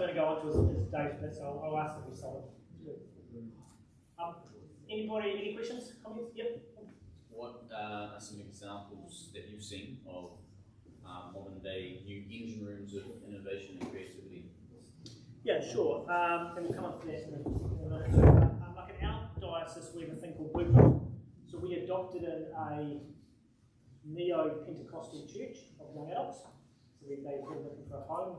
going to go on to is Dave's bit, so I'll ask them to solve it. Anybody, any questions, comments? Yep. What are some examples that you've seen of modern day new engine rooms of innovation and creativity? Yeah, sure. And we'll come on to that in a minute too. Like in our diocese, we have a thing called Blueprint. So we adopted in a neo-Pentecostal church of young adults. So they were looking for a home.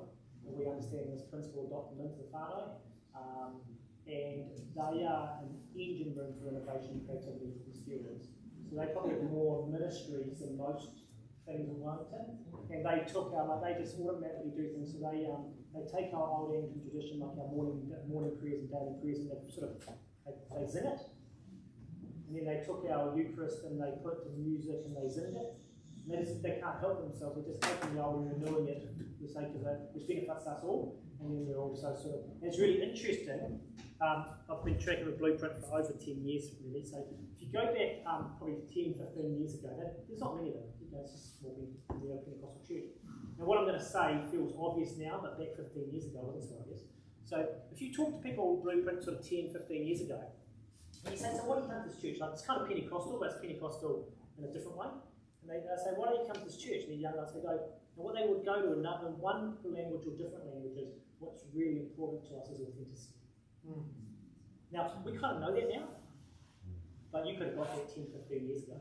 And we understand this principle, adopt them into the whānau. And they are an engine room for innovation, creativity, and stewards. So they probably have more ministries than most things in Wellington. And they took our, like they just automatically do things. So they take our old Anglican tradition, like our morning prayers and daily prayers, and they sing it. And then they took our Eucharist and they put it to music and they sing it. And they can't help themselves, they're just taking the old and renewing it for the sake of it, which benefits us all. And then we're also sort of, and it's really interesting. I've been tracking the Blueprint for over 10 years really. So if you go back probably 10, 15 years ago, there's not many of them. It's just a small neo-Pentecostal church. Now what I'm going to say feels obvious now, but back 15 years ago it wasn't so obvious. So if you talk to people Blueprint sort of 10, 15 years ago, and you say, so why do you come to this church? Like it's kind of Pentecostal, but it's Pentecostal in a different way. And they say, why do you come to this church? And the young adults, they go, and what they would go to another, one language or different languages, what's really important to us is authenticity. Now, we kind of know that now, but you could have got that 10, 15 years ago.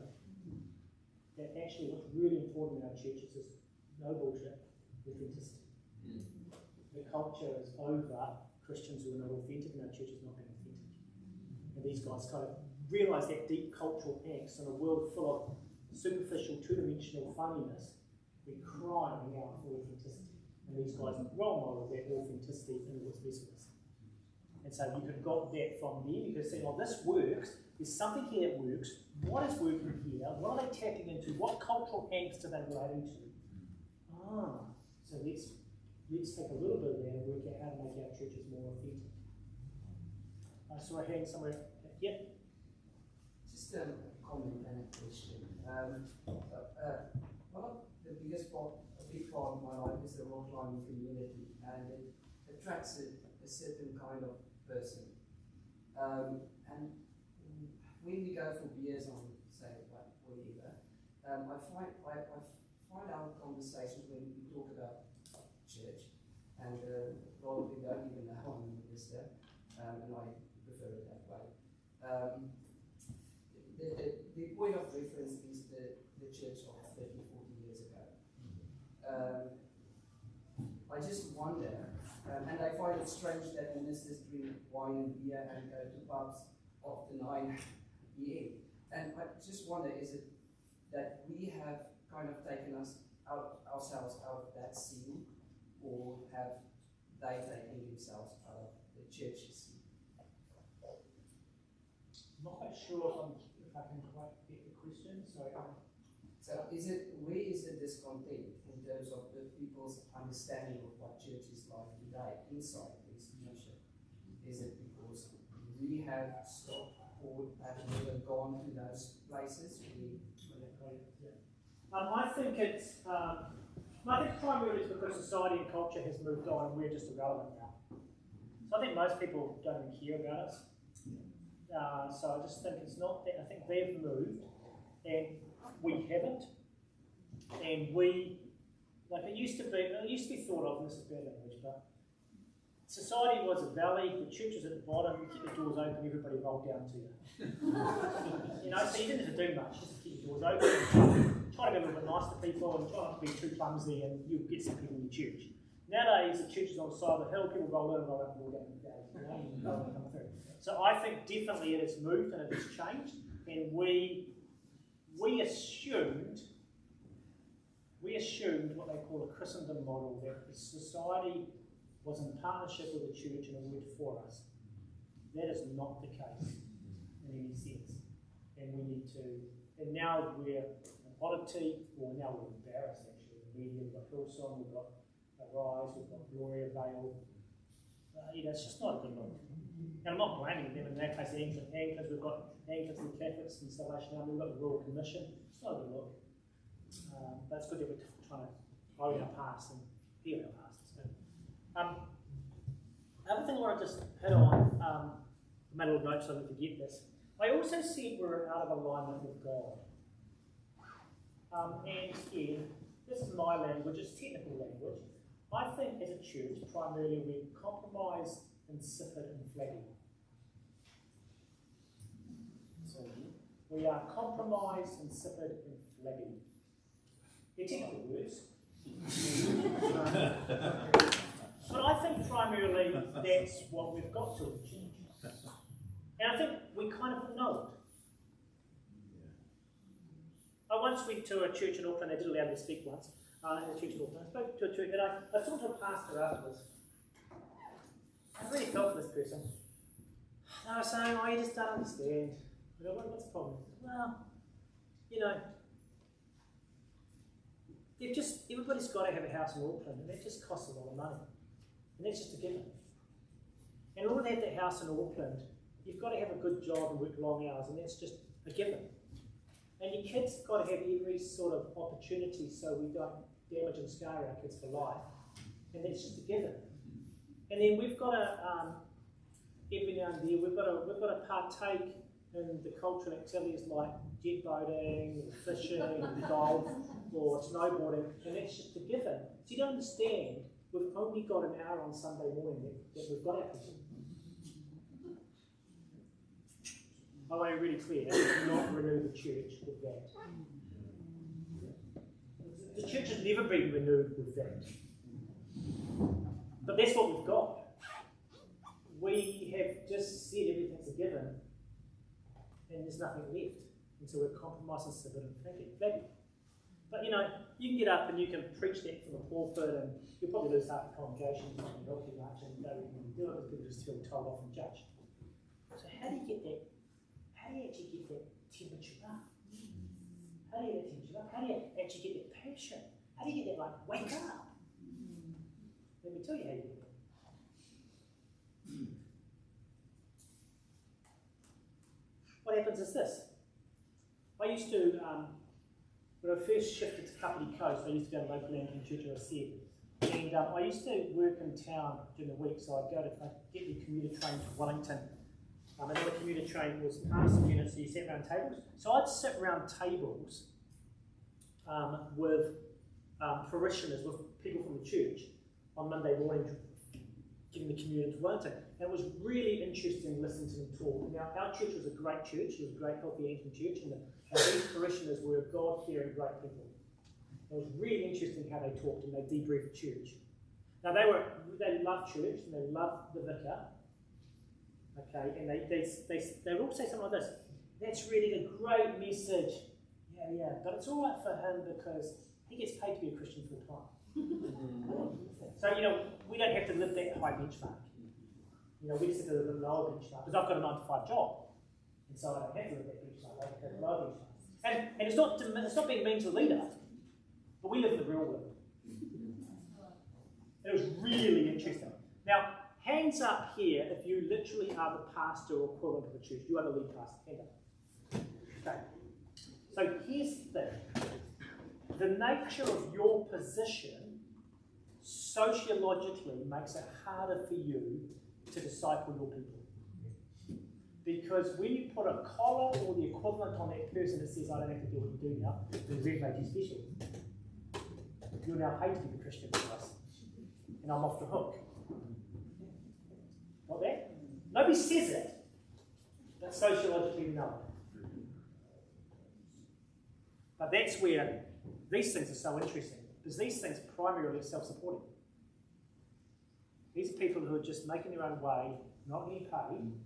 That actually what's really important in our churches is no bullshit, authenticity. The culture is over Christians who are not authentic, and our church is not being authentic. And these guys kind of realise that deep cultural angst in a world full of superficial, two-dimensional funniness. We're crying out for authenticity. And these guys are role models that authenticity in what's best for us. And so you could have got that from there. You could have said, well, this works. There's something here that works. What is working here? What are they tapping into? What cultural angst are they relating to? So let's take a little bit of that and work out how to make our churches more authentic. I saw a hand somewhere. Yeah? Just a comment and a question. One of the biggest part, a big part of my life is the rock climbing community, and it attracts a certain kind of person. And when we go for beers on, say, whatever, I find our conversations when we talk about church, and a lot of them don't even know I'm a minister, and I prefer it that way. The point of reference is the church of 30, 40 years ago. I just wonder, and I find it strange that ministers drink wine and beer and go to pubs after 9 p.m. And I just wonder, is it that we have kind of taken ourselves out of that scene, or have they taken themselves out of the church's scene? I'm not quite sure if I can quite get the question. So where is the discontent in terms of the people's understanding of what church is like today inside the institution? Is it because we have stopped or have never gone to those places? I think it's primarily it's because society and culture has moved on and we're just irrelevant now. So I think most people don't even care about us. So I just think it's not that. I think they've moved and we haven't. And it used to be thought of, and this is bad language, but society was a valley, the church was at the bottom, you keep the doors open, everybody rolled down to you. So you didn't have to do much, just keep the doors open, try to be a little bit nice to people and try not to be too clumsy, and you'll get some people in your church. Nowadays, the church is on the side of the hill, people roll in and roll up and roll down the valley, come through. So I think definitely it has moved and it has changed, and we assumed what they call a Christendom model, that the society was in partnership with the church and it worked for us. That is not the case in any sense. And we need to, and now we're an oddity, or now we're embarrassed actually. The media, we've got Hillsong, we've got Arise, we've got Gloria Vale. It's just not a good look. And I'm not blaming them in that case, the Anglicans, we've got Anglicans and Catholics and Salvation Army, we've got the Royal Commission. It's not a good look. But it's good that we're trying to own our past and heal our past. So, want to just hit on, I made a little note so I didn't forget this. I also said we're out of alignment with God. And again, this is my language, it's technical language. I think as a church, primarily we're compromised, insipid and flaggy. So we are compromised, insipid and flaggy. They're technical words. But I think primarily that's what we've got to the church. And I think we kind of know it. I once went to a church in Auckland. They did allow me to speak once in a church in Auckland. I spoke to a church, and I talked to a pastor afterwards. I really felt for this person. They were saying, "Oh, you just don't understand." I go, "What's the problem?" Well, you know, everybody's got to have a house in Auckland, and that just costs a lot of money, and that's just a given. And in order to have that house in Auckland, you've got to have a good job and work long hours, and that's just a given. And your kids have got to have every sort of opportunity so we don't damage and scar our kids for life. And that's just a given. And then we've got to, every now and then, we've got to partake in the cultural activities like jet boating, fishing, golf, or snowboarding, and that's just a given. So you don't understand, we've only got an hour on Sunday morning that we've got our people. I want to be really clear, not renew the church with that. The church has never been renewed with that. But that's what we've got. We have just said everything's a given, and there's nothing left. And so we're compromising, insipid and flaggy. But you know, you can get up and you can preach that from the pulpit, and you'll probably lose half the congregation, it's not going to help you much, and you don't really do it because people just feel told off and judged. So how do you get that? How do you actually get that temperature up? How do you get that temperature up? How do you actually get that passion? How do you get that, like, wake up? Let me tell you how you get it. What happens is this. I used to, when I first shifted to Kapiti Coast, I used to go to local Anglican church, as I said. And I used to work in town during the week, so I'd get the commuter train to Wellington. Another commuter train was past the unit, so you sat around tables. So I'd sit around tables with parishioners, with people from the church on Monday morning, getting the commuter to Wellington. And it was really interesting listening to them talk. Now, our church was a great church, it was a great, healthy Anglican church, and these parishioners were God-fearing, great people. It was really interesting how they talked and they debriefed church. Now, they loved church and they loved the vicar. Okay, and they would all say something like this: "That's really a great message." Yeah, but it's all right for him because he gets paid to be a Christian full time. So, you know, we don't have to live that high benchmark. You know, we just have to live a lower benchmark because I've got a 9-to-5 job, and so I don't have to live that benchmark. I have to have a lower benchmark. And it's not being mean to the leader, but we live in the real world. It was really interesting. Now, hands up here if you literally are the pastor or equivalent of the church. You are the lead pastor. Hand up. Okay. So here's the thing. The nature of your position sociologically makes it harder for you to disciple your people. Because when you put a collar or the equivalent on that person that says, "I don't have to do what you do now," then we've made you special. You're now paid to be the Christian for us. And I'm off the hook. Not that? Nobody says it, but sociologically we know it. But that's where these things are so interesting, because these things primarily are self-supporting. These are people who are just making their own way, not getting paid.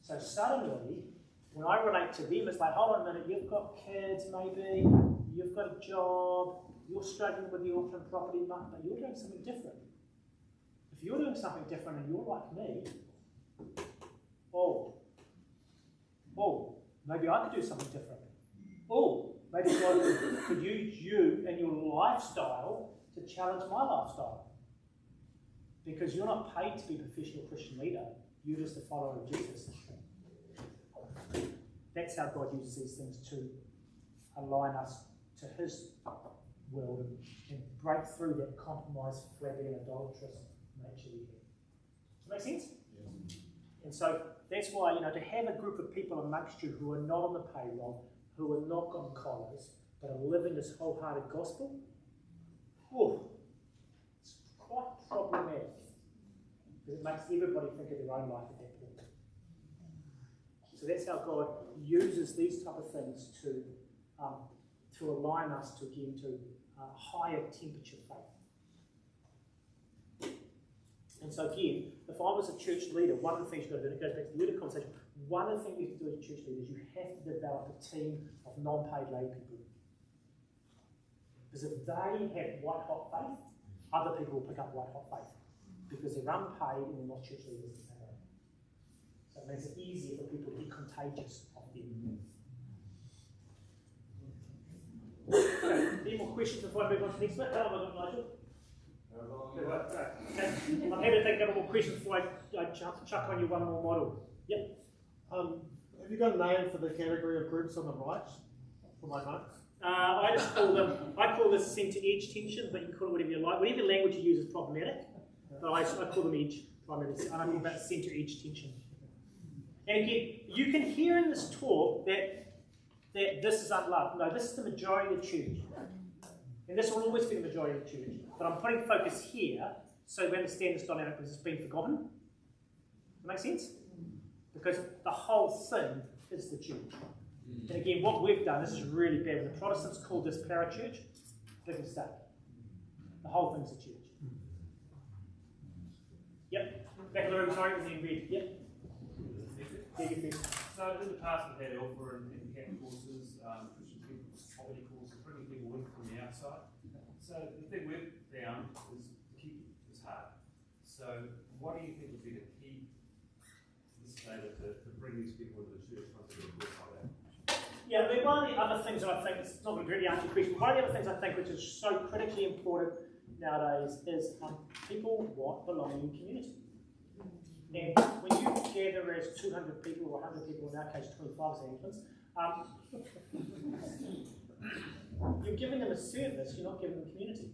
So suddenly, when I relate to them, it's like, hold on a minute, you've got kids maybe, you've got a job, you're struggling with the Auckland property market, but you're doing something different. If you're doing something different and you're like me, maybe I could do something different. Maybe God could use you and your lifestyle to challenge my lifestyle. Because you're not paid to be a professional Christian leader, you're just a follower of Jesus. That's how God uses these things to align us to his will and break through that compromised, flaggy and idolatrous nature we have. Does that make make sense? Yeah. And so that's why, to have a group of people amongst you who are not on the payroll, who are not on collars, but are living this wholehearted gospel, it's quite problematic. Because it makes everybody think of their own life at that point. So that's how God uses these type of things to align us to higher temperature faith. And so again, if I was a church leader, one of the things you've got to do, and it goes back to the earlier conversation, one of the things you have to do as a church leader is you have to develop a team of non-paid lay people. Because if they have white-hot faith, other people will pick up white-hot faith. Because they're unpaid and they're not church leaders. So it makes it easier for people to be contagious of them. Any more questions before I move on to the next bit? How have I got, Nigel? Okay. I'm happy to take a couple more questions before I chuck on you one more model. Yep. Have you got a name for the category of groups on the right for my notes? I call this CentreEdge Tension, but you can call it whatever you like. Whatever language you use is problematic, but I call them edge primarily. And I call that CentreEdge Tension. And again, you can hear in this talk that this is unloved. No, this is the majority of the church. And this will always be the majority of the church. But I'm putting focus here so we understand this dynamic because it's been forgotten. Does that make sense? Because the whole thing is the church. And again, what we've done, this is really bad. When the Protestants called this parachurch, big mistake. The whole thing's the church. Yep. Back of the room, sorry, and then red. Yep. So in the past we've had alpha and cap courses, Christian people's poverty courses, bringing people in from the outside. So the thing we've found is to keep is hard. So what do you think would be the key to bring these people into the church once they get like that? Yeah, I mean, one of the other things that I think, it's not going to really answer your question, one of the other things I think which is so critically important nowadays is people want belonging in community. And when you gather as 200 people or 100 people, in our case 25 as Anglicans, you're giving them a service, you're not giving them community.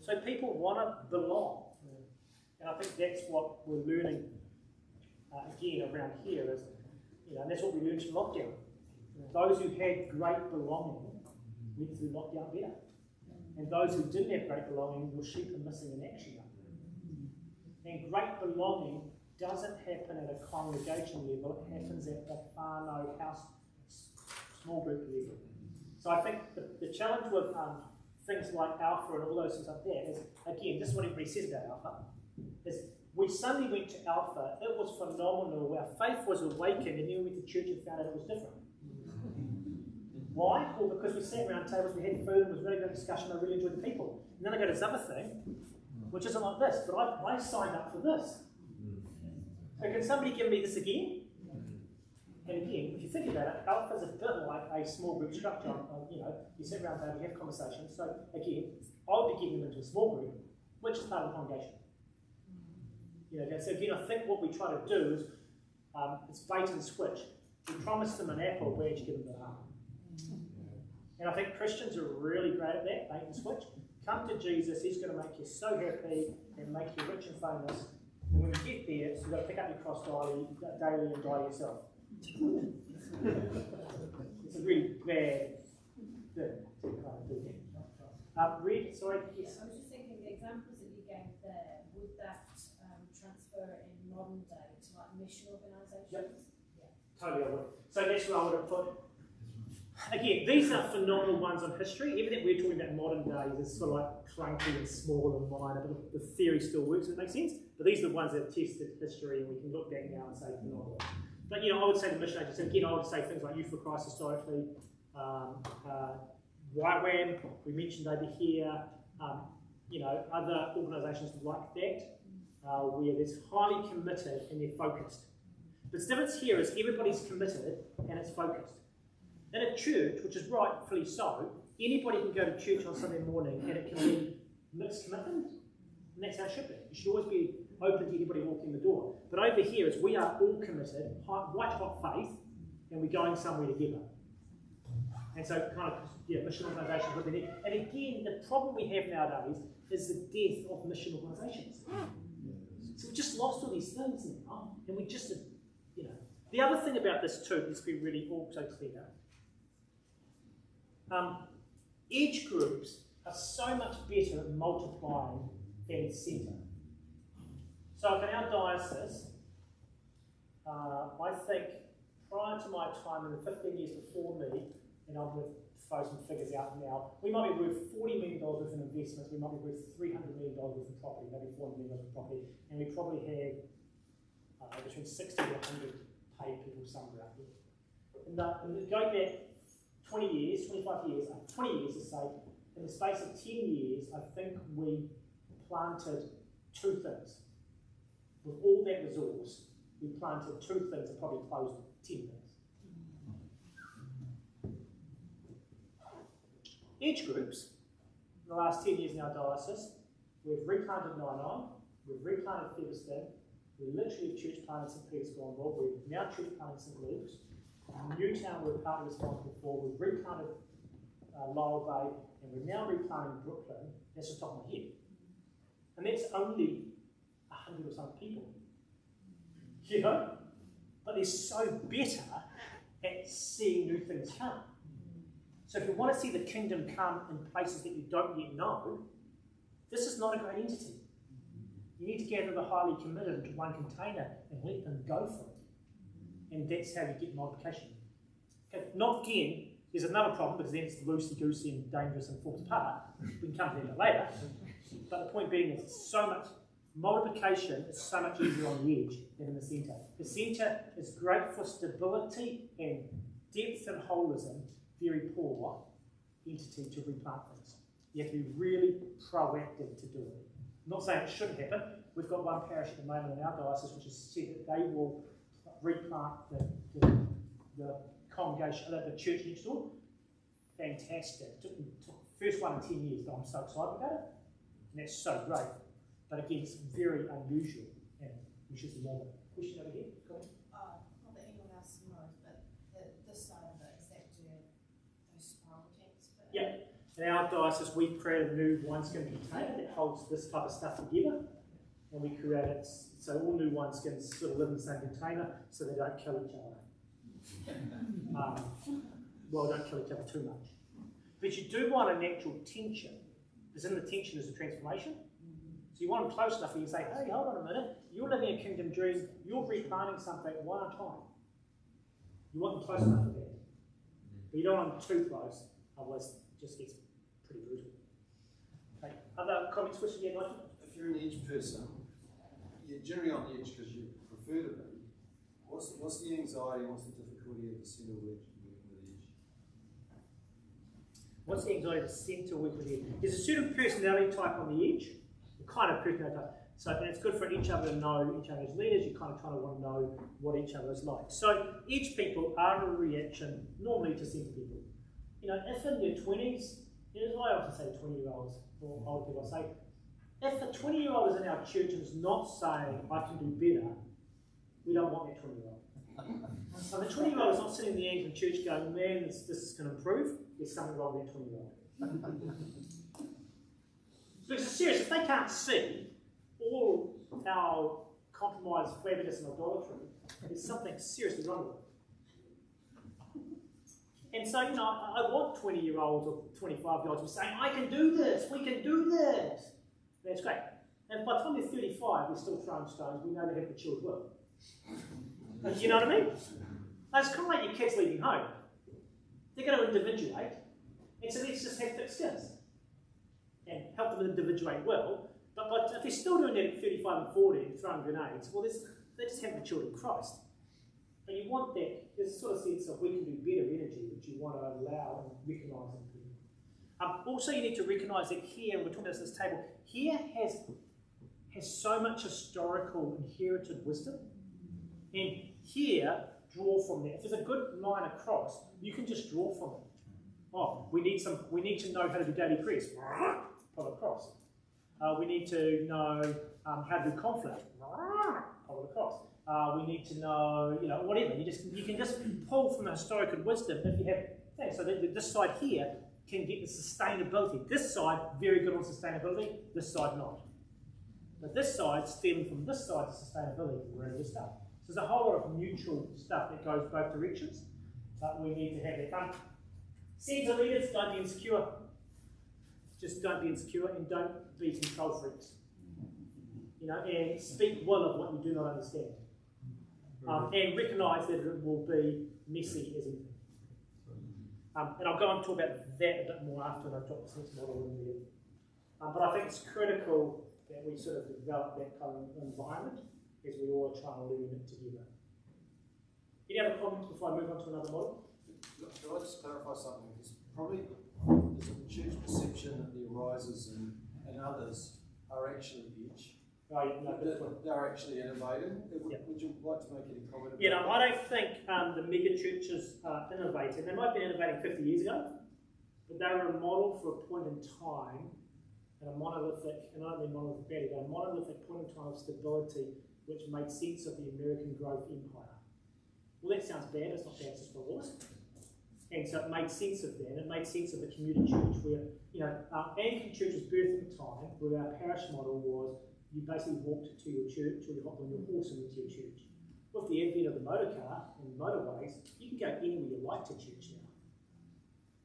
So people want to belong. And I think that's what we're learning again around here is, and that's what we learned from lockdown. Those who had great belonging went through lockdown better. And those who didn't have great belonging were sheep and missing in action. And great belonging doesn't happen at a congregation level, it happens at the whānau house, small group level. So I think the challenge with things like Alpha and all those things like that is, again, this is what everybody says about Alpha, is we suddenly went to Alpha, it was phenomenal, our faith was awakened, and then we went to church and found out it was different. Why? Well, because we sat around tables, we had food, it was a really good discussion, I really enjoyed the people. And then I go to this other thing, which isn't like this, but I signed up for this. So can somebody give me this again? And again, if you think about it, Alpha is a bit like a small group structure. You sit around table, you have conversations. So again, I'll be getting them into a small group, which is part of the congregation. So again, I think what we try to do is, it's bait and switch. We promise them an apple, where'd you give them the heart? And I think Christians are really great at that, bait and switch. Come to Jesus, he's going to make you so happy and make you rich and famous. And when you get there, so you've got to pick up your cross daily and die yourself. It's a really bad thing to do that. Reed, sorry, yes? I was just thinking the examples that you gave there, would that transfer in modern day to like mission organisations? Yep. Yeah. Totally, I would. So that's where I would have put. Again, these are phenomenal ones on history. Everything we're talking about modern days is sort of like clunky and small and minor, but the theory still works, if it makes sense. But these are the ones that have tested history, and we can look back now and say phenomenal. But I would say the mission agency, again, I would say things like Youth for Christ historically, YWAM, we mentioned over here, other organisations like that, where they're highly committed and they're focused. But the difference here is everybody's committed and it's focused. In a church, which is rightfully so, anybody can go to church on Sunday morning and it can be mixed commitment, and that's how it should be. You should always be open to anybody walking the door. But over here is we are all committed, white hot faith, and we're going somewhere together. And so mission organisations what they need. And again, the problem we have nowadays is the death of mission organisations. So we're just these things now, and we just, you know. The other thing about this too, let's be really also clear, edge groups are so much better at multiplying than centre. So in our diocese, I think prior to my time, in the 15 years before me, and I'm going to throw some figures out now, we might be worth $40 million worth in investments, we might be worth $300 million worth in property, maybe $400 million worth in property, and we probably have between 60 to 100 paid people somewhere out there. And going back 20 years, 25 years, 20 years to say, in the space of 10 years, I think we planted 2 things. With all that resource, we planted 2 things and probably closed 10 things. Edge groups, in the last 10 years in our diocese, we've replanted Nainai, we've replanted Featherstone, we literally have church planted St Peter's Gornville, we've now church planted St Luke's, Newtown we're partly responsible for, we've replanted Lyell Bay, and we're now replanting Brooklyn. That's just top of my head. And that's only 100 or some people. You know? But they're so better at seeing new things come. So if you want to see the kingdom come in places that you don't yet know, this is not a great entity. You need to gather the highly committed into one container and let them go for it. And that's how you get multiplication. Okay, not again, there's another problem because then it's loosey-goosey and dangerous and falls apart. We can come to that later. But the point being is so much multiplication is so much easier on the edge than in the centre. The centre is great for stability and depth and holism, very poor entity to replant things. You have to be really proactive to do it. I'm not saying it shouldn't happen. We've got one parish at the moment in our diocese which has said that they will replant the congregation, the church next door. Fantastic. Took first one in 10 years, but I'm so excited about it. And that's so great. But again, it's very unusual, and we should see more of it. Question over here? Go on. Not that anyone else knows, but this side of it, is that where those spiral tanks fit? Yeah. In our diocese, we created a new wineskin container that holds this type of stuff together. And we created, so all new wineskins sort of live in the same container so they don't kill each other. Well, don't kill each other too much. But you do want a natural tension, because in the tension is the transformation. So you want them close enough where you say, hey, hold on a minute, you're living a kingdom dream, you're replanting something one at a time. You want them close enough for that. But you don't want them too close, otherwise it just gets pretty brutal. Okay. Other comments, questions? Yeah, Nigel? If you're an edge person, you're generally on the edge because you prefer to be. What's the anxiety, what's the difficulty of the centre working with the edge? What's the anxiety of the centre working with the edge? There's a certain personality type on the edge, the kind of personality type. So and it's good for each other to know each other's leaders. You kind of want to know what each other is like. So edge people are a reaction normally to centre people. You know, if in your 20s, you know, I often say 20-year-olds or old people, I say, if a 20-year-old is in our church and is not saying, I can do better, we don't want that 20-year-old. So the 20-year-old is not sitting in the Anglican church going, man, this is going to improve. There's something wrong with that 20-year-old. Because it's serious. If they can't see all our compromise, flabbiness and idolatry, there's something seriously wrong with it. And so, you know, I want 20-year-olds or 25-year-olds to be saying, I can do this, we can do this. That's great. And by the time they're 35, we're still throwing stones. We know they have matured well. You know what I mean? It's kind of like your kids leaving home. They're going to individuate, and so let's just have thick skins and help them individuate well. But if they're still doing that at 35 and 40 and throwing grenades, well, they just haven't matured in Christ. And you want that, there's a sort of sense of we can do better energy, which you want to allow and recognise in people. Also, you need to recognise that here, we're talking about this table, here has so much historical inherited wisdom. And here, draw from that. If there's a good line across, you can just draw from it. Oh, we need to know how to do daily prayers. Pull across. We need to know how to do conflict. Pull it across. We need to know, you know, whatever. You can just pull from the historical wisdom if you have things. So this side here can get the sustainability. This side, very good on sustainability. This side, not. But this side, stealing from this side to sustainability, is really good stuff. So there's a whole lot of mutual stuff that goes both directions, but we need to have that fun. Centre leaders, don't be insecure. Just don't be insecure and don't be control freaks. You know, and speak well of what you do not understand. And recognise that it will be messy as anything. And I'll go on and talk about that a bit more after I've got the sense model in there. But I think it's critical that we sort of develop that kind of environment as we all try and learn it together. Any other comments before I move on to another model? Can I just clarify something? Because probably there's a church perception that the arisers and others are actually edge. Right, no, They're actually innovating. Would you like to make any comment about that? I don't think the mega churches are innovating. They might have been innovating 50 years ago, but they were a model for a point in time and a monolithic, and I don't mean monolithic badly, but a monolithic point in time of stability which made sense of the American growth empire. Well, that sounds bad, it's not bad, it's just for us. And so it made sense of that, and it made sense of the community church where, Anglican church was birthed in a time where our parish model was you basically walked to your church or you hopped on your horse and went to your church. With the advent of the motor car and motorways, you can go anywhere you like to church now.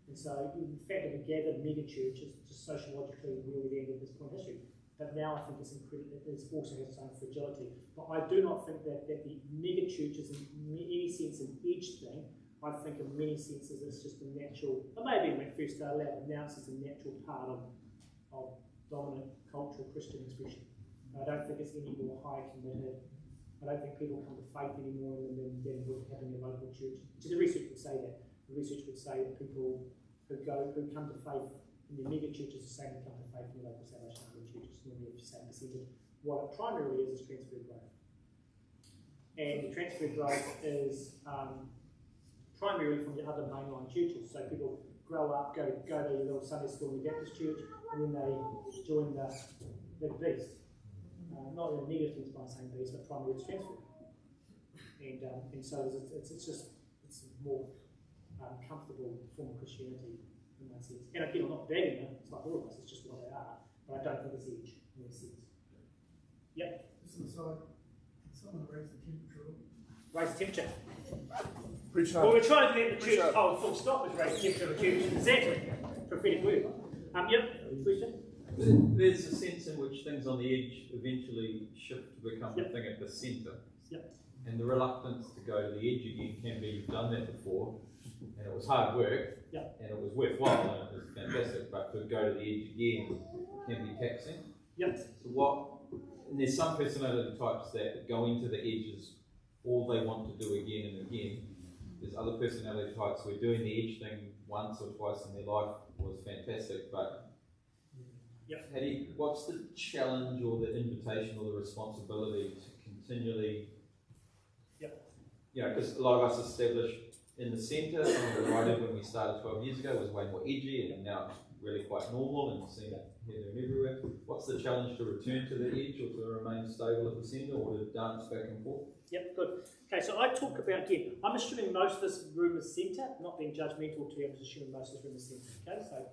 And so, in fact, it gathered mega churches just sociologically where we landed at this point in history. But now I think it's incredible. It also has its own fragility. But I do not think that the mega churches, in any sense, an edge thing. I think in many senses it's just a natural, or maybe when it first started out, but now it's just a natural part of dominant cultural Christian expression. I don't think it's any more high committed. I don't think people come to faith anymore than would having a local church. So the research would say that. The research would say that people who come to faith in the mega churches are the same as come to faith in the local Salvation Army churches, normally of the same percentage. What it primarily is transfer growth. And the transfer growth is primarily from the other mainline churches. So people grow up, go to your little Sunday school in the Baptist church, and then they join the beast. Not in a negative sense by saying beast, but primarily it's transfer. And so it's a more comfortable form of Christianity in that sense. And again, I'm not begging them, it's like all of us, it's just what they are, but I don't think it's edge in that sense. Yep? Just on the side, someone raise the temperature. Raise the temperature. Well, we're trying to do that in the church. Oh, full stop is raise the temperature of the church. Exactly. Prophetic word. Yep. Question? There's a sense in which things on the edge eventually shift to become the thing at the centre. Yep. And the reluctance to go to the edge again can be, you've done that before, and it was hard work, and it was worthwhile, and it was fantastic, but to go to the edge again can be taxing. Yep. So and there's some personality types that go into the edges all they want to do again and again. There's other personality types where doing the edge thing once or twice in their life was fantastic, but what's the challenge or the invitation or the responsibility to continually, because a lot of us established in the centre, some of the writing when we started 12 years ago was way more edgy, and now it's really quite normal and seen it here, there and everywhere. What's the challenge to return to the edge or to remain stable at the centre or to dance back and forth? Yep, good. Okay, so I talk about, again, I'm assuming most of this room is centre, not being judgmental to you, I'm just assuming most of this room is centre,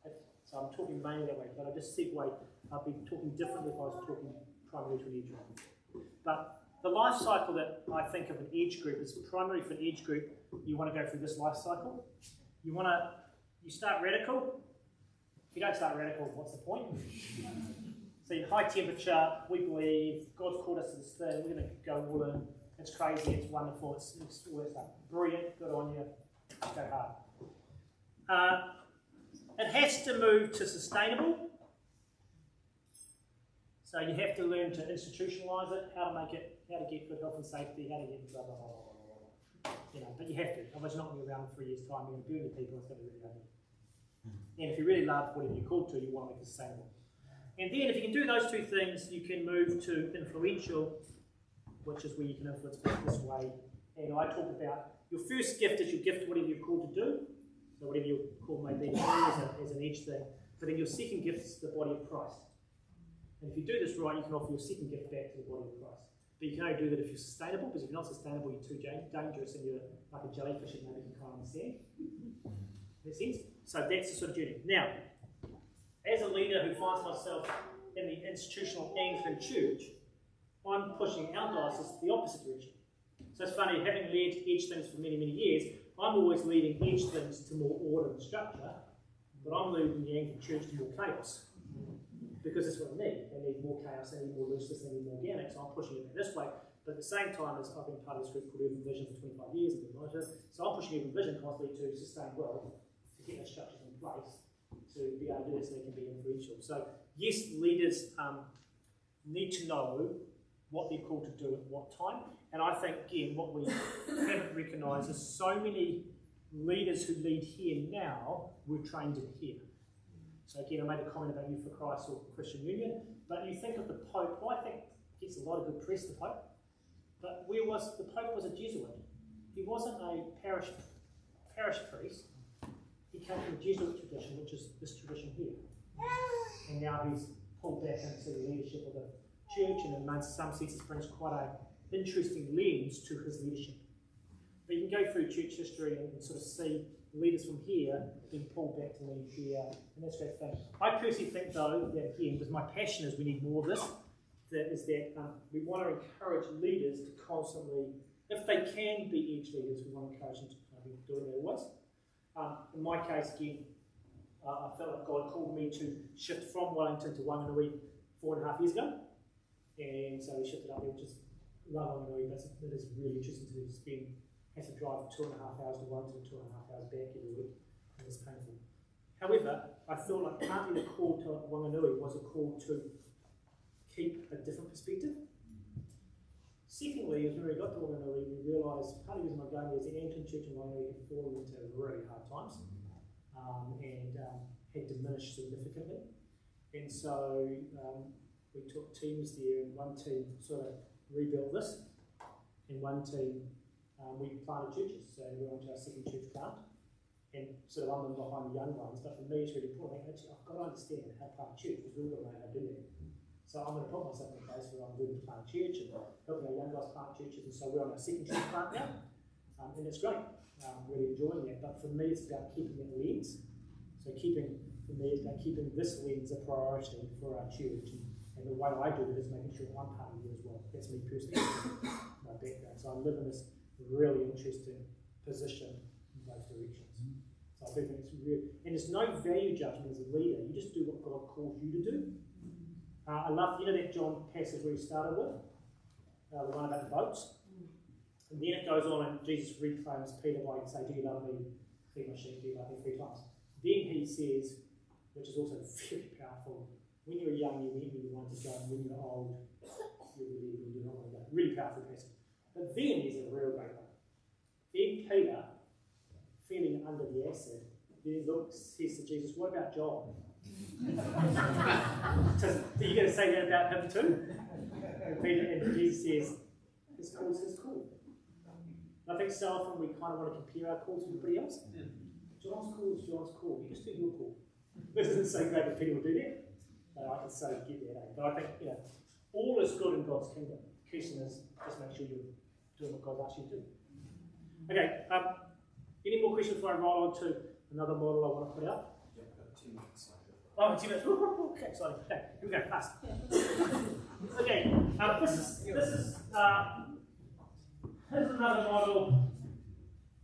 okay? So I'm talking mainly that way, but I just segue. I'd be talking differently if I was talking primarily to an edge group. But the life cycle that I think of an edge group is primarily for an edge group, you want to go through this life cycle. You start radical. If you don't start radical, what's the point? So you're high temperature, we believe, God's called us to this thing, we're going to go all in, it's crazy, it's wonderful, it's all that stuff. Brilliant, good on you, go hard. It has to move to sustainable. So you have to learn to institutionalise it, how to get good health and safety, how to get blah, blah, blah, blah, blah. But you have to, otherwise you're not going to be around in 3 years' time, you're going to burn the people, it's going to be really ugly. And if you really love whatever you're called to, you want to make it sustainable. And then if you can do those two things, you can move to influential, which is where you can influence people this way. And I talk about your first gift is your gift to whatever you're called to do. So whatever your call may be, as an edge thing. But then your second gift is the body of Christ. And if you do this right, you can offer your second gift back to the body of Christ. But you can only do that if you're sustainable, because if you're not sustainable, you're too dangerous and you're like a jellyfish that nobody can kind of understand. Make sense? So that's the sort of journey. Now, as a leader who finds myself in the institutional Anglican Church, I'm pushing our diocese the opposite direction. So it's funny, having led Edge things for many, many years, I'm always leading Edge things to more order and structure, but I'm leading the Anglican Church to more chaos. Because that's what I need. They need more chaos, they need more looseness, they need more organic, so I'm pushing it this way. But at the same time, as I've been part of this group called Urban Vision for 25 years, I've been monitored, so I'm pushing Urban Vision constantly to sustain well, to get those structures in place, to be able to do this so they can be influential. So yes, leaders need to know what they're called to do at what time. And I think, again, what we haven't recognised is so many leaders who lead here now were trained in here. So again, I made a comment about Youth for Christ or Christian Union, but you think of the Pope, who I think gets a lot of good press, the Pope, but the Pope was a Jesuit. He wasn't a parish priest. He came from the Jesuit tradition, which is this tradition here. And now he's pulled back into the leadership of the church, and in some senses brings quite an interesting lens to his leadership. But you can go through church history and sort of see leaders from here being pulled back to lead here, and that's a great thing. I personally think, though, that again, because my passion is we need more of this, we want to encourage leaders to constantly, if they can be Edge leaders, we want to encourage them to kind of be doing it always. In my case, again, I felt like God called me to shift from Wellington to Wanganui 4.5 years ago, and so we shifted up there, which is love Wanganui, but it is really interesting to have to drive 2.5 hours to Wellington and 2.5 hours back every week, and it's painful. However, I felt like partly the call to Wanganui was a call to keep a different perspective. Secondly, as when we got to Wanganui, we realised part of the reason I'm going there is the Anglican Church in Wanganui had fallen into really hard times and had diminished significantly. And so we took teams there, and one team sort of rebuilt this, and one team we planted churches. So we went to our second church plant, and sort of I'm behind the young ones, but for me it's really important. Actually, I've got to understand how to plant a church, because we've got to know how to do that. So I'm going to put myself in a place where I'm willing to plant a church and helping our young guys plant churches, and so we're on our second church plant now, and it's great. Really enjoying that. But for me, it's about keeping that lens. So for me, it's about keeping this lens a priority for our church, and the way I do it is making sure I'm part of it as well. That's me personally, my background. So I live in this really interesting position in both directions. So I do think it's really, and there's no value judgment as a leader. You just do what God calls you to do. I love, that John passage where he started with, the one about the boats. And then it goes on, and Jesus reclaims Peter by saying, "Do you love me? Feed my sheep, do you love me?" 3 times. Then he says, which is also very powerful, when you were young, you went where you wanted to go, and when you're old, you believe when you're not going to go. Really powerful passage. But then there's a real great one. Then Peter, feeling under the acid, then says to Jesus, "What about John?" Are you going to say that about him too? And Jesus says, "His call's his call." And I think so often we kind of want to compare our calls with everybody else. John's call is John's call. You just do your call. This isn't so great that Peter will do that. I can so get that. But I think all is good in God's kingdom. The question is just make sure you're doing what God asks you to do. Okay. Any more questions before I roll on to another model I want to put out? Yeah, I've got 10 minutes. Oh, 10 minutes. Okay, exciting. Okay, here we go, fast. Okay, here's another model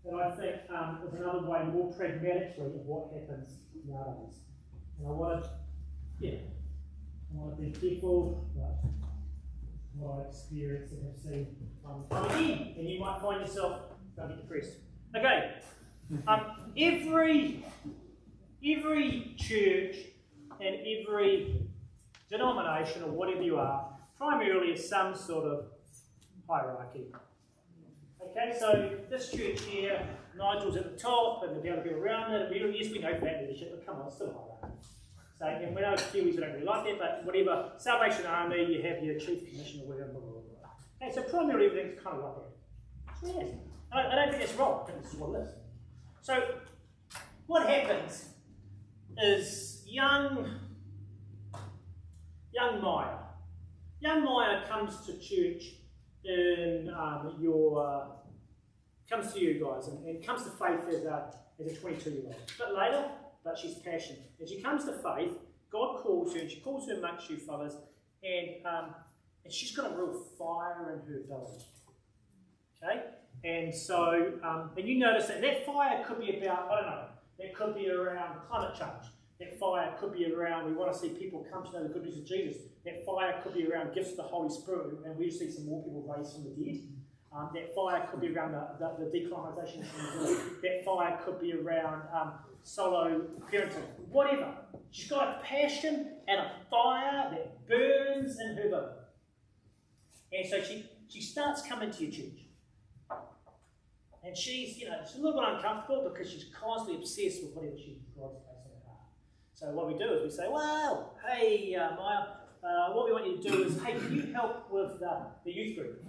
that I think is another way more pragmatically of what happens nowadays. And I want to be careful about what I experience and have seen again, and you might find yourself don't get depressed. Okay, every church and every denomination or whatever you are, primarily is some sort of hierarchy. Okay, so this church here, Nigel's at the top, and the other people around it, and yes, we know that leadership, but come on, it's still hierarchy. So, and we know Kiwis don't really like that, but whatever, Salvation Army, you have your chief commissioner, whatever, blah, blah, blah. Okay, so primarily everything's kind of like that. Yes. I don't think that's wrong, I think this is what it is. So, what happens is young Maya comes to church in comes to you guys and comes to faith as a 22-year-old. A bit later, but she's passionate. And she comes to faith God calls her, and she calls her amongst you fellas, and she's got a real fire in her belly. Okay? And so, and you notice that fire could be about, I don't know, that could be around climate change. That fire could be around, we want to see people come to know the good news of Jesus. That fire could be around gifts of the Holy Spirit, and we see some more people raised from the dead. That fire could be around the decolonisation of the village. That fire could be around solo parenting. Whatever. She's got a passion and a fire that burns in her belly. And so she starts coming to your church. And she's a little bit uncomfortable because she's constantly obsessed with whatever God's placed in her heart. So what we do is we say, well, hey, Maya, what we want you to do is, hey, can you help with the youth group?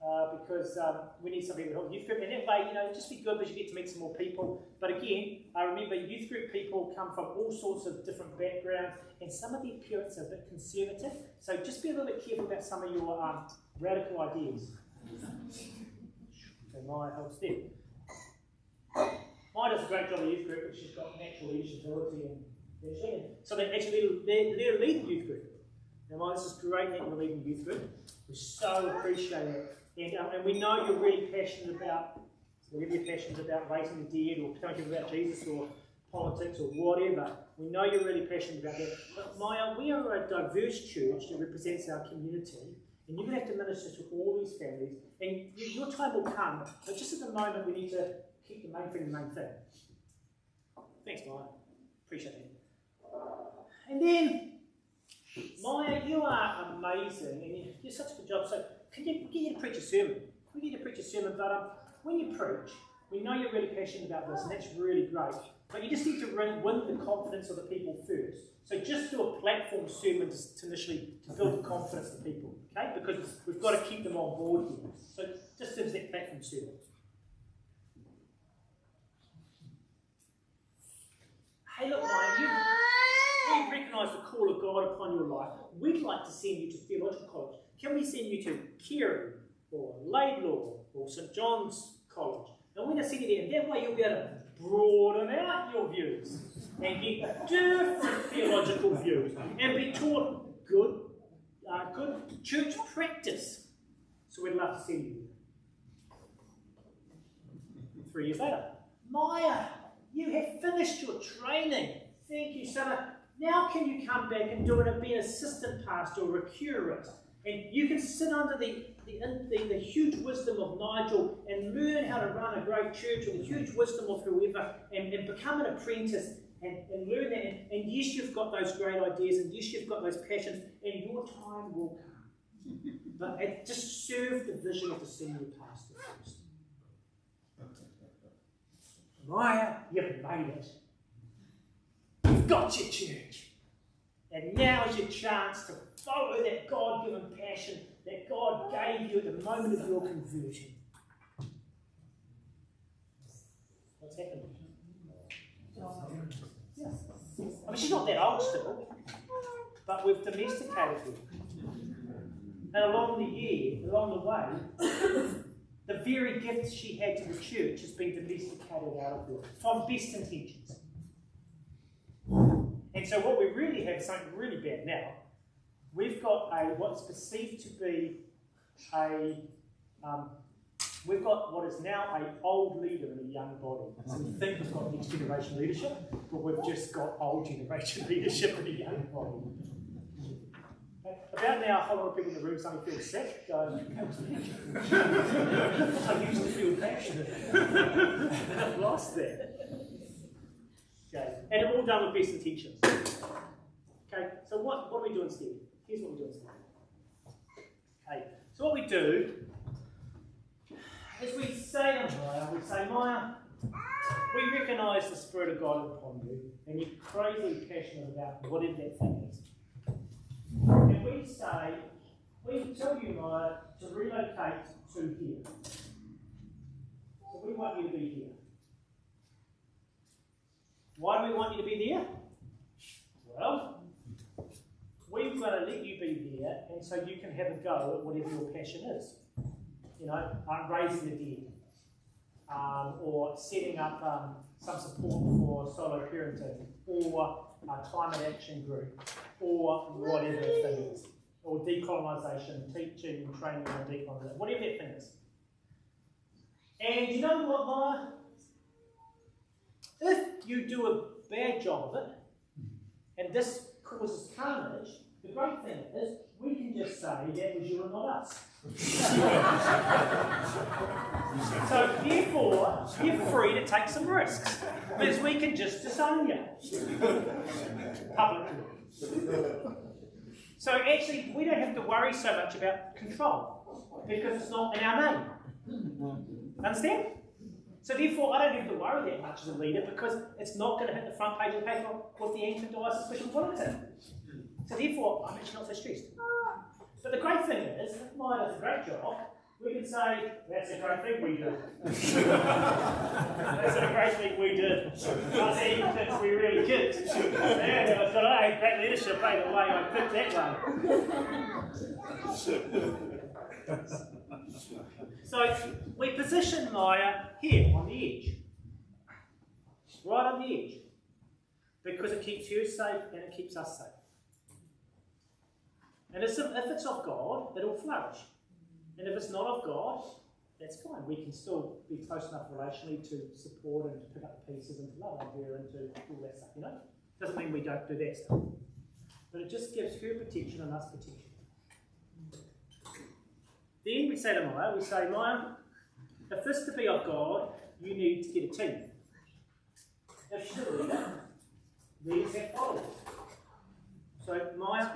Because we need some people to help the youth group. And that way, just be good because you get to meet some more people. But again, remember, youth group people come from all sorts of different backgrounds, and some of their parents are a bit conservative. So just be a little bit careful about some of your radical ideas. So Maya helps them. Maya does a great job in the youth group, but she's got natural leadership ability and so they actually let her lead the youth group. Now, Maya, this is great that you're leading the youth group. We so appreciate it. And we know you're really passionate about, whatever you're passionate about, raising the dead or talking about Jesus or politics or whatever. We know you're really passionate about that. But Maya, we are a diverse church that represents our community, and you're going to have to minister to all these families, and your time will come, but just at the moment we need to keep the main thing the main thing. Thanks, Maya. Appreciate it. And then, Maya, you are amazing, and you do such a good job. So, can you get you to preach a sermon? We get you to preach a sermon, but when you preach, we know you're really passionate about this, and that's really great. But you just need to win the confidence of the people first. So just do a platform sermon to initially to build the confidence of the people, okay? Because we've got to keep them on board here. So just do that platform sermon. Hey, look, Maya, we recognise the call of God upon your life. We'd like to send you to theological college. Can we send you to Clergy or Laidlaw or St John's College? And we're going to send you there, and that way you'll be able to broaden out your views and get different theological views and be taught good church practice. So we'd love to send you there. 3 years later, Maya, you have finished your training. Thank you, Sana. Now can you come back and do it, be an assistant pastor or a curate? And you can sit under the huge wisdom of Nigel and learn how to run a great church, or the huge wisdom of whoever, and become an apprentice and learn that. And yes, you've got those great ideas, and yes, you've got those passions, and your time will come. But just serve the vision of the senior pastor first. Maya, you've made it. You've got your church. And now is your chance to follow that God-given passion that God gave you at the moment of your conversion. What's happened? Yeah. I mean, she's not that old still, but we've domesticated her. And along the way, the very gift she had to the church has been domesticated out of her from best intentions. And so what we really have is something really bad now. We've got what's perceived to be we've got what is now an old leader in a young body. So we think we've got next generation leadership, but we've just got old generation leadership in a young body. About now, a whole lot of people in the room suddenly feel sick. I used to feel passionate. And I've lost that. Okay. And all done with best intentions. Okay, so what do we do instead? Here's what we do instead. Okay, so what we do is we say to Maya, Maya, we recognise the Spirit of God upon you, and you're crazy passionate about whatever that thing is. And we tell you, Maya, to relocate to here. So we want you to be here. Why do we want you to be there? Well, we've got to let you be there, and so you can have a go at whatever your passion is. Raising the dead, or setting up some support for solo parenting, or climate action group, or whatever that thing is, or decolonisation, teaching, training on decolonisation, whatever that thing is. And you know what, Maya? If you do a bad job of it, and this causes carnage, the great thing is we can just say that was you and not us. So therefore, you're free to take some risks, because we can just disown you publicly. So actually, we don't have to worry so much about control, because it's not in our name. Understand? So therefore, I don't have to worry that much as a leader, because it's not going to hit the front page of the paper with the Wellington Diocese Bishop Wellington. So therefore, I'm actually not so stressed. But the great thing is, if Maya does a great job, we can say, that's a great thing we did. That's a great thing we did. I see, that's we really did. Yeah, I thought, hey, great leadership, hey, the way I picked that way. So we position Maya here on the edge. Right on the edge. Because it keeps her safe and it keeps us safe. And if it's of God, it'll flourish. And if it's not of God, that's fine. We can still be close enough relationally to support and to pick up the pieces and to love her and to all that stuff, you know? Doesn't mean we don't do that stuff. But it just gives her protection and us protection. Then we say to Maya, Maya, if this to be of God, you need to get a team. If she's a leader, leaders have followers. So Maya,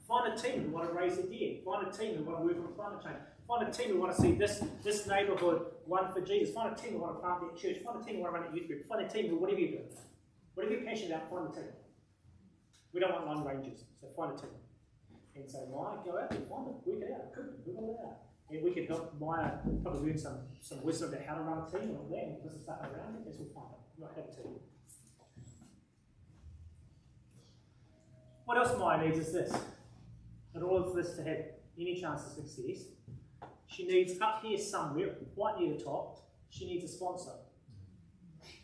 find a team who want to raise the dead. Find a team who want to work on climate change. Find a team who want to see this neighbourhood won for Jesus. Find a team who want to plant that church. Find a team who want to run a youth group. Find a team who, whatever you do, whatever you're passionate about, find a team. We don't want lone rangers, so find a team. And say, Maya, go out and find them. Work it out. Cook it out. And we can help Maya probably learn some wisdom about how to run a team and all that, and put some stuff around it as we'll find it. We'll have a team. What else Maya needs is this. In order for this to have any chance of success, she needs up here somewhere, right near the top, she needs a sponsor.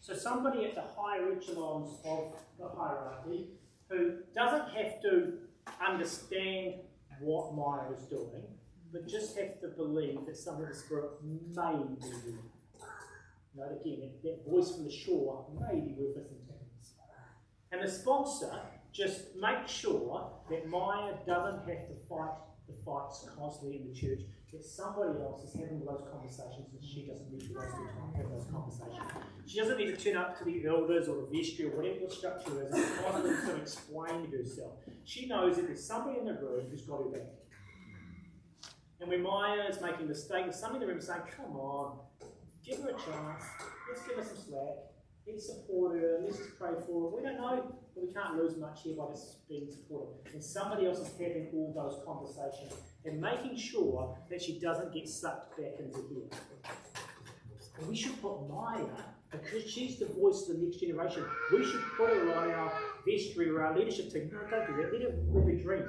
So somebody at the higher echelons of the hierarchy who doesn't have to understand what Maya is doing, but just have to believe that something of the Spirit may be doing. Note again, that voice from the shore may be worth listening to. And the sponsor just makes sure that Maya doesn't have to fight the fights constantly in the church, that somebody else is having those conversations and she doesn't need to waste her time having those conversations. She doesn't need to turn up to the elders or the vestry or whatever the structure is and constantly to explain herself. She knows that there's somebody in the room who's got her back. And when Maya is making a mistake, there's somebody in the room saying, come on, give her a chance, let's give her some slack, let's support her, let's just pray for her. We don't know, but we can't lose much here by just being supportive. And somebody else is having all those conversations and making sure that she doesn't get sucked back into here. And we should put Maya, because she's the voice of the next generation, we should put her on our vestry or our leadership team. No, don't do that. Let her live a dream.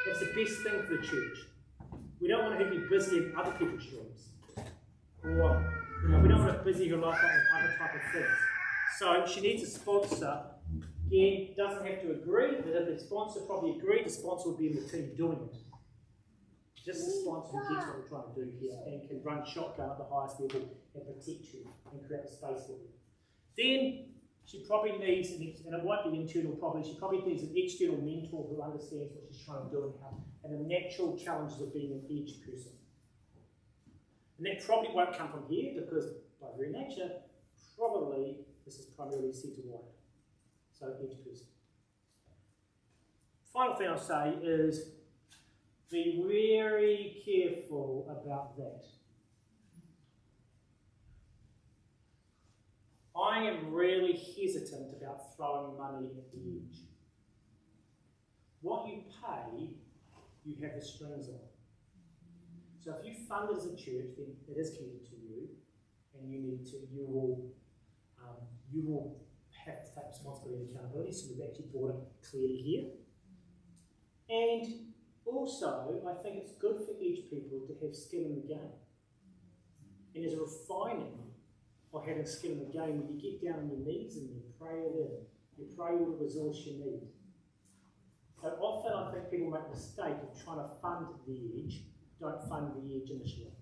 That's the best thing for the church. We don't want her to be busy in other people's dreams. Or we don't want to busy her life up with other type of things. So she needs a sponsor. Again, doesn't have to agree, but if the sponsor probably agreed, the sponsor would be in the team doing it. Just the sponsor who gets what we're trying to do here and can run shotgun at the highest level and protect you and create a space for you. Then she probably needs, and it won't be internal probably, she probably needs an external mentor who understands what she's trying to do and the natural challenges of being an edge person. And that probably won't come from here because by very nature, probably this is primarily centre-wide. So edge person. Final thing I'll say is be very careful about that. I am really hesitant about throwing money at the edge. What you pay, you have the strings on. So if you fund it as a church, then it is committed to you, and you will have to take responsibility and accountability. So we've actually brought it clearly here. And also, I think it's good for each people to have skin in the game. And there's a refining of having skin in the game when you get down on your knees and you pray it in, you pray all the resource you need. So often I think people make the mistake of trying to fund the edge. Don't fund the edge initially.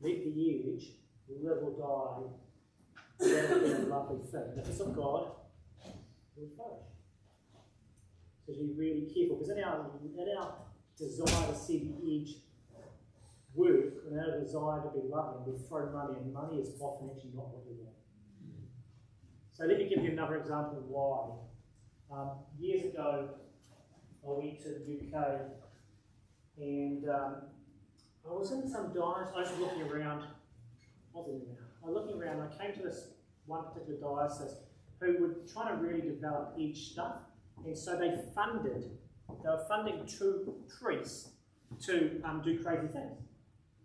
Let the edge live or die. That'll be a lovely thing. If it's of God, it will flourish. So be really careful, because in our desire to see the edge work, in our desire to be loving, we throw money, and money is often actually not what we want. So let me give you another example of why. Years ago, I went to the UK, and I was in some diocese. I was looking around. I was looking around. I came to this one particular diocese who were trying to really develop edge stuff, and so they were funding 2 priests to do crazy things,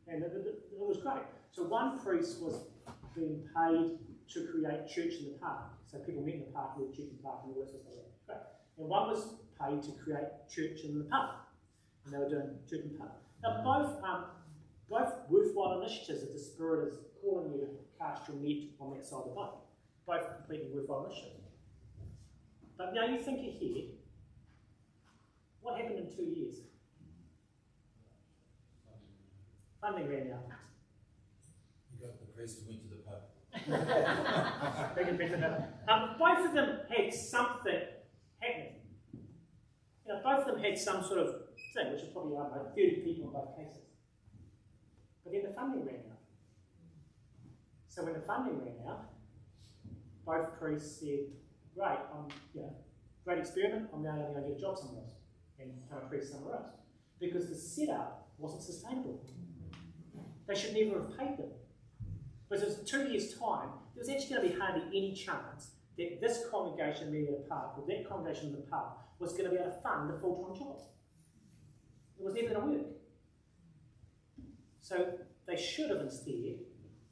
and it was great. So one priest was being paid to create church in the park, so people met in the park, with church in the park, and all that sort of stuff. Great. And one was paid to create church in the pub, and they were doing church in the pub. Now both worthwhile initiatives that the Spirit is calling you to cast your net on that side of the boat. Both completely worthwhile initiatives. But now you think ahead, what happened in 2 years? Funding ran out. You got the priest who went to the pub. Both of them had something happening. Both of them had some sort of thing, which is probably like 30 people in both cases. But then the funding ran out. So when the funding ran out, both priests said, great, great experiment, I'm now going to go get a job somewhere else and become a priest somewhere else. Because the setup wasn't sustainable. They should never have paid them. Because it was 2 years' time, there was actually going to be hardly any chance that this congregation meeting at a pub, or that congregation in the pub, was going to be able to fund a full-time job. It was never going to work. So they should have instead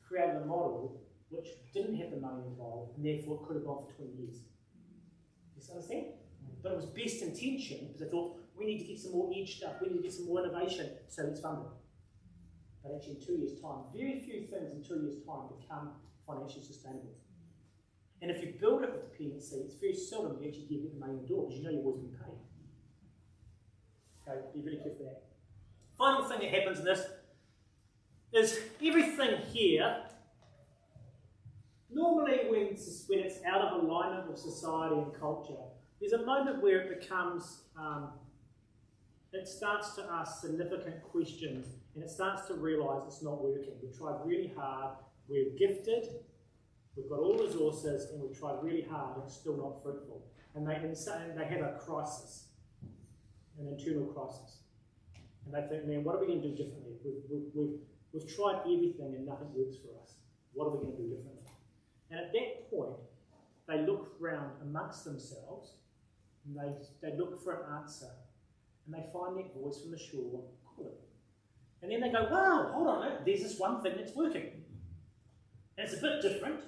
created a model which didn't have the money involved, and therefore it could have gone for 20 years. You understand? But it was best intention, because they thought, we need to get some more edge stuff, we need to get some more innovation, so let's fund it. But actually in 2 years' time, very few things in 2 years' time become financially sustainable. And if you build it with dependency, it's very seldom you actually get the money in the door, because you know you've always been paid. Okay, be really careful with that. Final thing that happens in this is everything here, normally when it's out of alignment with society and culture, there's a moment where it becomes, it starts to ask significant questions, and it starts to realise it's not working. We've tried really hard, we're gifted, we've got all resources, and we've tried really hard, and it's still not fruitful. And they have a crisis, an internal crisis. And they think, man, what are we going to do differently? We've tried everything and nothing works for us. What are we going to do differently? And at that point, they look around amongst themselves, and they look for an answer, and they find that voice from the shore calling. And then they go, wow, hold on, there's this one thing that's working. And it's a bit different,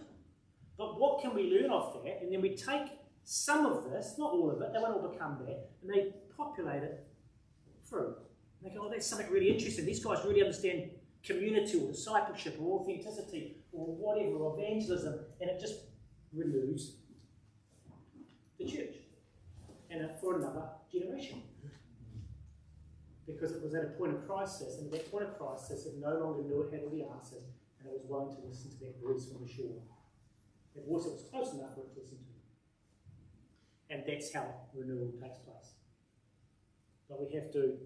but what can we learn off that? And then we take some of this, not all of it, they won't all become that, and they populate it through. And they go, oh, that's something really interesting. These guys really understand community or discipleship or authenticity or whatever, or evangelism, and it just renews the church and for another generation. Because it was at a point of crisis, and at that point of crisis it no longer knew it had all the answers, and it was willing to listen to that voice from the shore. That voice that was close enough for it to listen to. And that's how renewal takes place. But we have to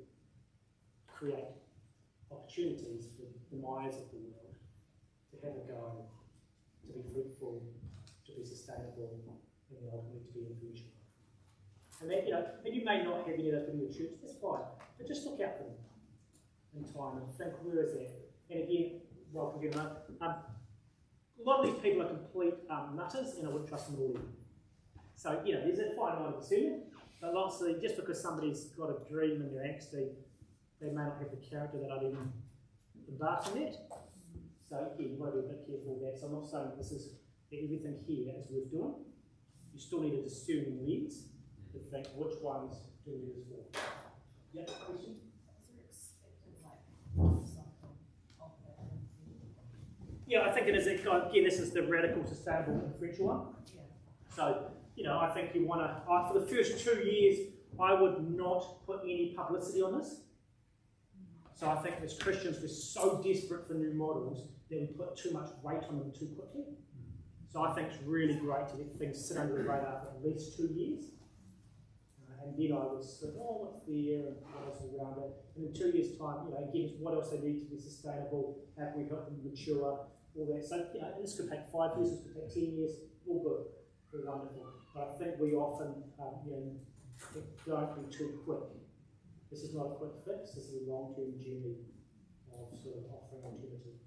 create opportunities for the minds of the world to have a go, to be fruitful, to be sustainable, and then ultimately to be influential. And that, and you may not have any of those in your church, that's fine, but just look out for them in time and think, where is that? And again, welcome again, a lot of these people are complete nutters, and I wouldn't trust them at all. So, there's a fine line of discernment, but lots of just because somebody's got a dream and they're angsty, they may not have the character that I'd even embark on that. So, again, you've got to be a bit careful with that. So, I'm not saying that everything here is worth doing. You still need a discerning lens to think which ones do we do this for. Yeah, question? Yeah, I think it is. Again, this is the radical, sustainable, influential one. Yeah. So you know, I think you want to, for the first 2 years, I would not put any publicity on this. So I think as Christians, we're so desperate for new models that we put too much weight on them too quickly. So I think it's really great to let things sit under the radar for at least 2 years. And then I would say, oh, what's there and what else is around it. And in 2 years' time, you know, again, what else they need to be sustainable, how can we help them mature, all that. So, you know, this could take 5 years, this could take 10 years, all good, all wonderful. But I think we often, you know, don't be too quick. This is not a quick fix, this is a long-term journey of sort of offering alternative.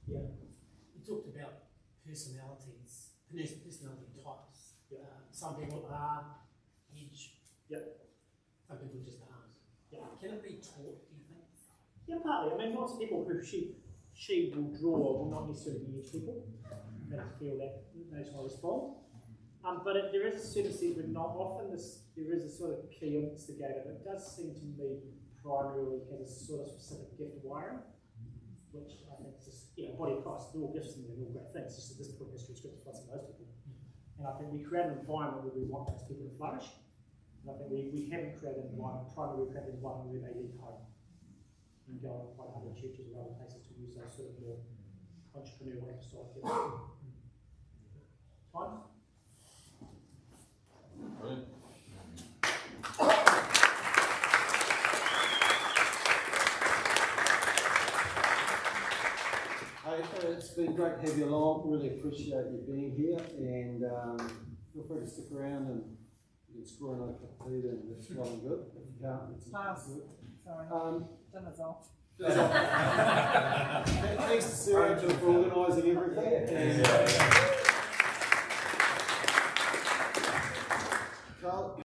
Yeah. You talked about personality types. Yeah. Some people are edge. Yep. Some people just aren't. Yeah. Can it be taught, do you think? Yeah, partly. I mean, lots of people who she will draw will not necessarily be edge people. They feel that they just want to respond. But there is a certain sense where not often there is a sort of key instigator. It does seem to me primarily has a sort of specific gift wiring, which I think is just, you know, body of Christ, they're all gifts and they're all great things. It's just at this point in history, Scripture fits most people. And I think we create an environment where we want those people to flourish. And I think we haven't created an environment, primarily created an environment where they leave home and go on quite other churches or other places to use those sort of more entrepreneurial apostolic gifts. Time? Brilliant. Hey, it's been great to have you along. Really appreciate you being here, and feel free to stick around and you can score another cup of tea, and it's well and good. If you can't, it's Pass. good. Sorry. Dinner's off. Thanks to Sarah for organising everything. And, Carl,